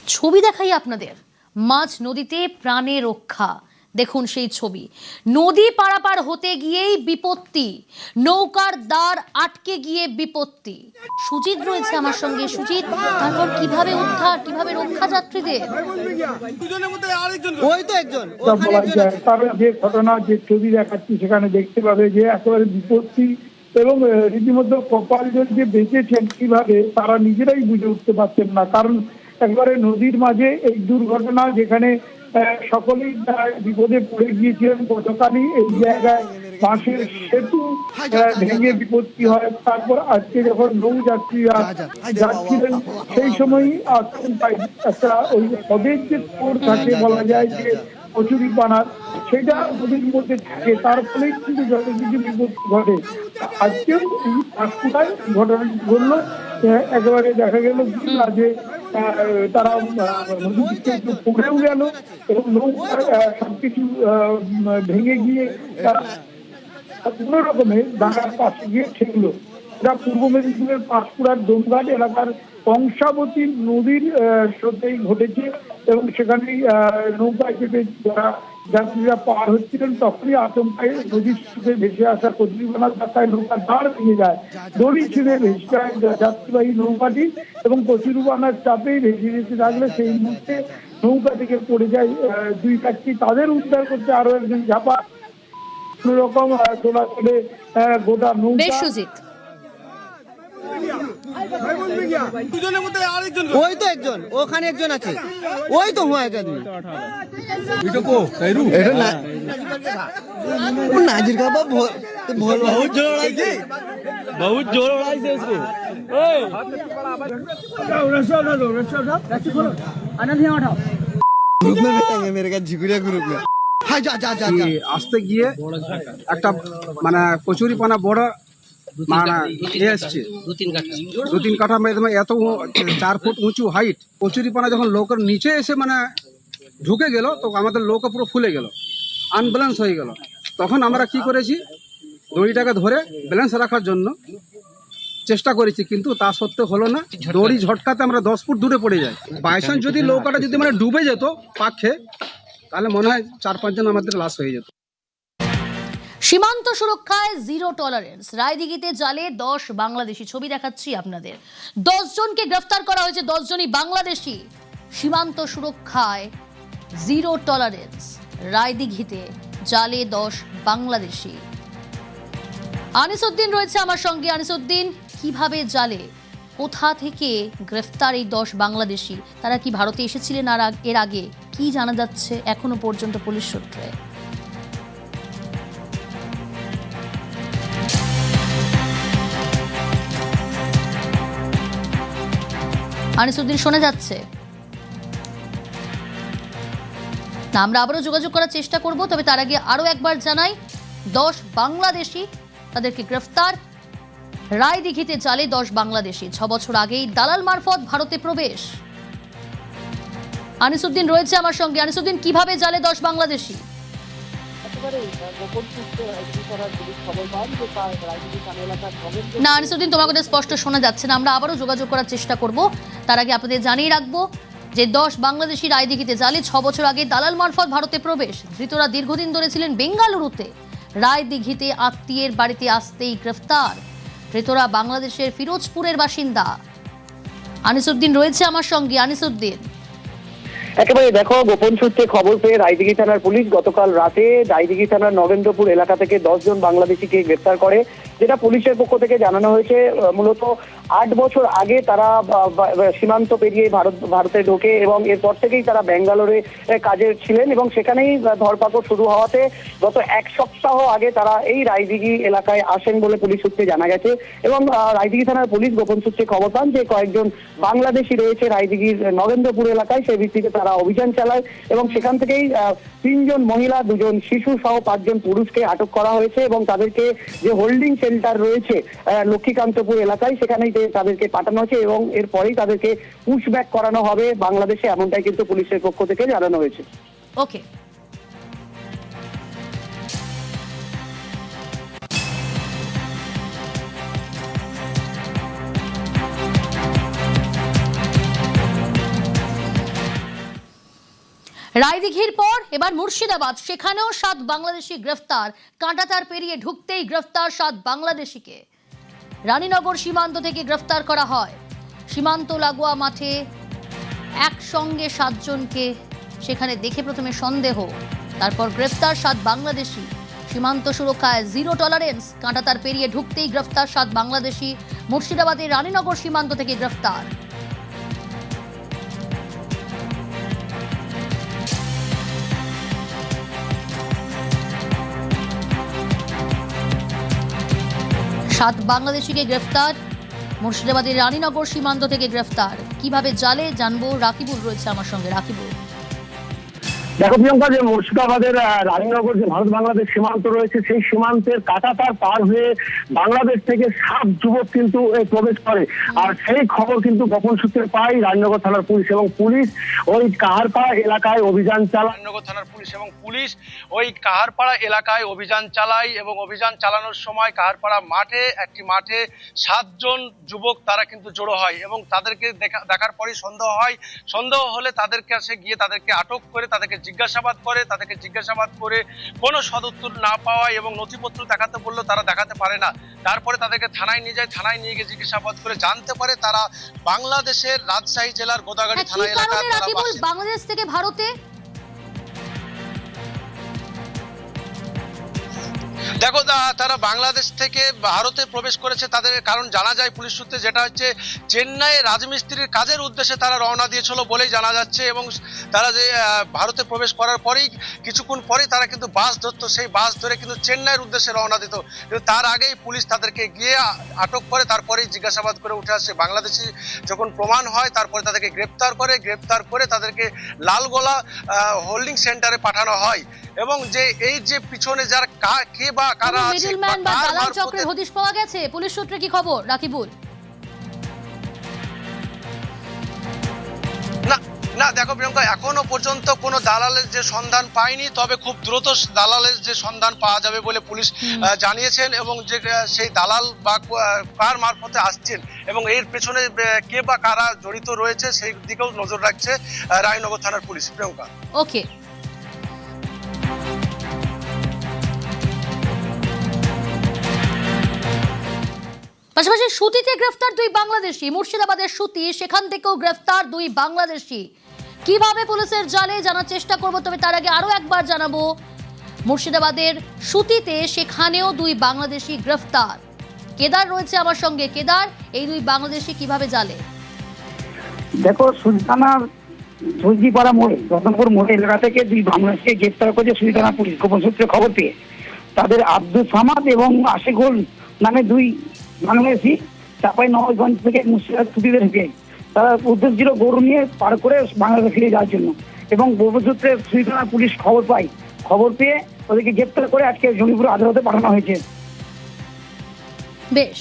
ছবি দেখাই আপনাদের, মাঝ নদীতে প্রাণে রক্ষা। দেখুন সেই ছবি, নদী পারাপার হতে গিয়েই বিপত্তি, নৌকার দ্বার আটকে গিয়ে বিপত্তি। সুজিত রয়েছে আমার সঙ্গে। সুজিত, তারপর কিভাবে উদ্ধার, কিভাবে রক্ষা যাত্রীদের? ওই তো একজন তার যে ঘটনা, যে ছবি দেখাচ্ছি সেখানে দেখতে পাবে যে একেবারে বিপত্তি এবং রীতিমতো কপাল যে বেঁচেছেন কিভাবে তারা নিজেরাই বুঝে উঠতে পারছেন না। কারণ একবারে নদীর মাঝে এই দুর্ঘটনা, যেখানে সকলেই বিপদে পড়ে গিয়েছিলেন গতকালই। এই জায়গায় বাঁশের সেতু ভেঙে বিপত্তি হয়। তারপর আজকে যখন নৌ যাত্রীরা যাচ্ছিলেন সেই সময়ই আচমকায় একটা ওই হ্রদের যে স্টোর থাকে, বলা যায় যে কচুরি পানার, সেটা নদীর মধ্যে থাকে, তার ফলেই কিন্তু যত কিছু বিপত্তি ঘটে। আজকেও এই পাঁশকুড়ায় ঘটনাটি ঘটলো। একেবারে দেখা গেল যে তারা নদীতে একটু পড়েও গেল এবং নৌকার সবকিছু ভেঙে গিয়ে কোনো রকমে ডাঙার পাশে গিয়ে ঠেকলো। এটা পূর্ব মেদিনীপুরের পাঁশকুড়ার ডোমঘাট এলাকার কংসাবতী নদীর স্রোতেই ঘটেছে এবং সেখানেই নৌকায় চেপে যারা যাত্রীরা পার হচ্ছিলেন তখনই আচমকায় নদীর স্রোতে ভেসে আসা কচুরিপানার ধাক্কায় নৌকা দাঁড় ভেঙে যায়। দড়ি ছিঁড়ে ভেসে যায় যাত্রীবাহী নৌকাটি এবং কচুরিপানার চাপেই ভেসে যেতে থাকলে সেই মুহূর্তে নৌকা থেকে পড়ে যায় দুই যাত্রী। তাদের উদ্ধার করতে আরো একজন ঝাপা কোন রকম চলাচলে গোটা নৌকা। সুজিত, ওই তো একজন, ওখানে একজন আছে, ওই তো হুয়া एक आदमी नाजिर का बहुत जोर उड़ाई थी, बहुत जोर उड़ाई थी उसको। ग्रुप में बैठेंगे मेरे का झिगुरिया ग्रुप में। हाय जा जा जा আসতে গিয়ে একটা মানে কচুরিপানা বড় মানে এসছে দু তিন কাঠা মানে এত 4 ফুট উঁচু হাইট কচুরিপানা যখন নৌকার নিচে এসে মানে ঢুকে গেল তো আমাদের নৌকা পুরো ফুলে গেল, আনব্যালেন্স হয়ে গেল। তখন আমরা কি করেছি, দড়িটাকে ধরে ব্যালেন্স রাখার জন্য চেষ্টা করেছি, কিন্তু তা সত্ত্বেও হলো না। দড়ি ঝটকাতে আমরা 10 ফুট দূরে পড়ে যাই। বাইচান্স যদি নৌকাটা যদি মানে ডুবে যেত পাখে, তাহলে মনে হয় 4-5 জন আমাদের লাশ হয়ে যেত। সীমান্ত সুরক্ষায় জিরো টলারেন্স। রায়দিঘিতে জালে 10 বাংলাদেশি। ছবি দেখাচ্ছি আপনাদের। 10 জনকে গ্রেফতার করা হয়েছে, 10 জনই বাংলাদেশি। সীমান্ত সুরক্ষায় জিরো টলারেন্স। রায়দিঘিতে জালে 10 বাংলাদেশি। আনিসউদ্দিন রয়েছে আমার সঙ্গে। আনিসউদ্দিন, কিভাবে জালে, কোথা থেকে গ্রেফতার এই 10 বাংলাদেশি? তারা কি ভারতে এসেছিলেন এর আগে? কি জানা যাচ্ছে এখনো পর্যন্ত পুলিশ সূত্রে? আনিসউদ্দিন শোনা যাচ্ছে না? আমরা আবারও যোগাযোগ করার চেষ্টা করব, তবে তার আগে আরো একবার জানাই, 10 বাংলাদেশি, তাদেরকে গ্রেফতার। রায়দিঘিতে জালে 10 বাংলাদেশি। 6 বছর আগেই দালাল মারফত ভারতে প্রবেশ। আনিসউদ্দিন রয়েছে আমার সঙ্গে। আনিসউদ্দিন, কিভাবে জালে 10 বাংলাদেশি? না আনিসউদ্দিন, তোমার কথা স্পষ্ট শোনা যাচ্ছে না। আমরা আবারও যোগাযোগ করার চেষ্টা করব। তার আগে আপনাদের জানিয়ে রাখবো যে 10 বাংলাদেশি রায়দিঘিতে জালে 6 বছর আগে দালাল মারফত ভারতে প্রবেশ। ধৃতরা দীর্ঘদিন ধরে ছিলেন বেঙ্গালুরুতে। রায়দিঘিতে আত্মীয়ের বাড়িতে আসতেই গ্রেফতার। ধৃতরা বাংলাদেশের ফিরোজপুরের বাসিন্দা। আনিসউদ্দিন রয়েছে আমার সঙ্গে। আনিসউদ্দিন, একেবারে দেখো, গোপন সূত্রে খবর পেয়ে রায়দিঘি থানার পুলিশ গতকাল রাতে রায়দিঘি থানার নরেন্দ্রপুর এলাকা থেকে 10 জন বাংলাদেশিকে গ্রেফতার করে। যেটা পুলিশের পক্ষ থেকে জানানো হয়েছে, মূলত 8 বছর আগে তারা সীমান্ত পেরিয়ে ভারতে ঢোকে এবং এরপর থেকেই তারা ব্যাঙ্গালোরে কাজে ছিলেন এবং সেখানেই ধরপাকড় শুরু হওয়াতে গত 1 সপ্তাহ আগে তারা এই রায়দিঘি এলাকায় আসেন বলে পুলিশ সূত্রে জানা গেছে। এবং রায়দিঘি থানার পুলিশ গোপন সূত্রে খবর পান যে কয়েকজন বাংলাদেশি রয়েছে রায়দিঘির নরেন্দ্রপুর এলাকায়। সেই ভিত্তিতে তারা অভিযান চালায় এবং সেখান থেকেই 3 জন মহিলা, 2 জন শিশু সহ 5 জন পুরুষকে আটক করা হয়েছে এবং তাদেরকে যে হোল্ডিং সেন্টার রয়েছে লক্ষ্মীকান্তপুর এলাকায়, সেখানেই তাদেরকে পাঠানো হয়েছে এবং এরপরেই তাদেরকে পুশব্যাক করানো হবে বাংলাদেশে, এমনটাই কিন্তু পুলিশের পক্ষ থেকে জানানো হয়েছে। ওকে। রায়দিঘির পর এবার মুর্শিদাবাদ, সেখানেও 7 বাংলাদেশি গ্রেফতার। কাঁটাতার পেরিয়ে ঢুকতেই গ্রেফতার 7 বাংলাদেশিকে। রানীনগর সীমান্ত থেকে গ্রেফতার করা হয়। সীমান্ত লাগোয়া মাঠে একসঙ্গে 7 জনকে সেখানে দেখে প্রথমে সন্দেহ, তারপর গ্রেফতার 7 বাংলাদেশি। সীমান্ত সুরক্ষায় জিরো টলারেন্স। কাঁটাতার পেরিয়ে ঢুকতেই গ্রেফতার 7 বাংলাদেশি। মুর্শিদাবাদের রানীনগর সীমান্ত থেকে গ্রেফতার। সাত বাংলাদেশিকে গ্রেফতার। মুর্শিদাবাদের রানীনগর সীমান্ত থেকে গ্রেফতার। কিভাবে জালে জানবো, রাকিবুল রয়েছে আমার সঙ্গে। রাকিবুল, দেখো প্রিয়ঙ্কা, যে মুর্শিদাবাদের রানীনগর যে ভারত বাংলাদেশ সীমান্ত রয়েছে, সেই সীমান্তের কাঁটাতার পার হয়ে বাংলাদেশ থেকে 7 যুবক কিন্তু প্রবেশ করে। আর সেই খবর কিন্তু গোপন সূত্রে পাই রানীনগর থানার পুলিশ, এবং পুলিশ ওই কাহারপাড়া এলাকায় অভিযান চালায়। রানীনগর থানার পুলিশ এবং পুলিশ ওই কাহারপাড়া এলাকায় অভিযান চালায়, এবং অভিযান চালানোর সময় কাহারপাড়া একটি মাঠে 7 জন যুবক তারা কিন্তু জড়ো হয়, এবং তাদেরকে দেখার পরই সন্দেহ হলে তাদের কাছে গিয়ে তাদেরকে আটক করে তাদেরকে জিজ্ঞাসাবাদ করে কোনো সদুত্তর না পাওয়ায় এবং নথিপত্র দেখাতে বললেও তারা দেখাতে পারে না। তারপরে তাদেরকে থানায় নিয়ে যায়। থানায় নিয়ে গিয়ে জিজ্ঞাসাবাদ করে জানতে পারে তারা বাংলাদেশের রাজশাহী জেলার গোদাগাড়ি থানা এলাকায়। বাংলাদেশ থেকে ভারতে দেখো, তারা বাংলাদেশ থেকে ভারতে প্রবেশ করেছে তাদের কারণ জানা যায় পুলিশ সূত্রে, যেটা হচ্ছে চেন্নাইয়ে রাজমিস্ত্রির কাজের উদ্দেশ্যে তারা রওনা দিয়েছিল বলেই জানা যাচ্ছে। এবং তারা যে ভারতে প্রবেশ করার পরেই কিছুক্ষণ পরেই তারা কিন্তু বাস ধরতো, সেই বাস ধরে কিন্তু চেন্নাইয়ের উদ্দেশ্যে রওনা দিত। কিন্তু তার আগেই পুলিশ তাদেরকে গিয়ে আটক করে, তারপরেই জিজ্ঞাসাবাদ করে উঠে আসছে বাংলাদেশি যখন প্রমাণ হয়, তারপরে তাদেরকে গ্রেপ্তার করে তাদেরকে লালগোলা হোল্ডিং সেন্টারে পাঠানো হয়। এবং যে এই যে পিছনে যারা কে বা কারা আছে, মিডলম্যান বা দালাল চক্রের হদিশ পাওয়া গেছে পুলিশ সূত্রে, কি খবর রাকিবুল? না দেখো প্রিয়ঙ্কা, এখনো পর্যন্ত কোনো দালালের যে সন্ধান পায়নি, তবে খুব দ্রুত দালালের যে সন্ধান পাওয়া যাবে বলে পুলিশ জানিয়েছেন। এবং যে সেই দালাল বা কার মারফতে আসছেন এবং এর পেছনে কে বা কারা জড়িত রয়েছে সেই দিকেও নজর রাখছে রায়নগর থানার পুলিশ। প্রিয়ঙ্কা, ওকে। পাশাপাশি সুতিতে গ্রেফতার 2 বাংলাদেশি। মুর্শিদাবাদের সুতি, সেখান থেকেও গ্রেফতার 2 বাংলাদেশি। কিভাবে পুলিশের জালে জানার চেষ্টা করব, তবে তার আগে আরো একবার জানাবো, মুর্শিদাবাদের সুতিতে সেখানেও 2 বাংলাদেশি গ্রেফতার। কেদার রয়েছে আমার সঙ্গে। কেদার, এই 2 বাংলাদেশি কিভাবে জালে? দেখো, সুলতানার সবজিপাড়া মোড়ে, রতনপুর মোড়ে এলাকা থেকে 2 বাংলাদেশকে গ্রেফতার করেছে সুলতানা পুলিশ গোপন সূত্রে খবর পেয়ে। তাদের আব্দুল সামাদ এবং আশিকুল নামে 2 বাংলাদেশি চাঁপাইনবাবগঞ্জ থেকে মুর্শিদাবাদ সুতিতে ঢুকে তারা উদ্দেশ্য ছিল গরু নিয়ে পার করে বাংলাদেশে ফিরে যাওয়ার জন্য। এবং গোপন সূত্রে সুলতানা পুলিশ খবর পেয়ে ওদেরকে গ্রেপ্তার করে আজকে জঙ্গিপুর আদালতে পাঠানো হয়েছে। বেশ।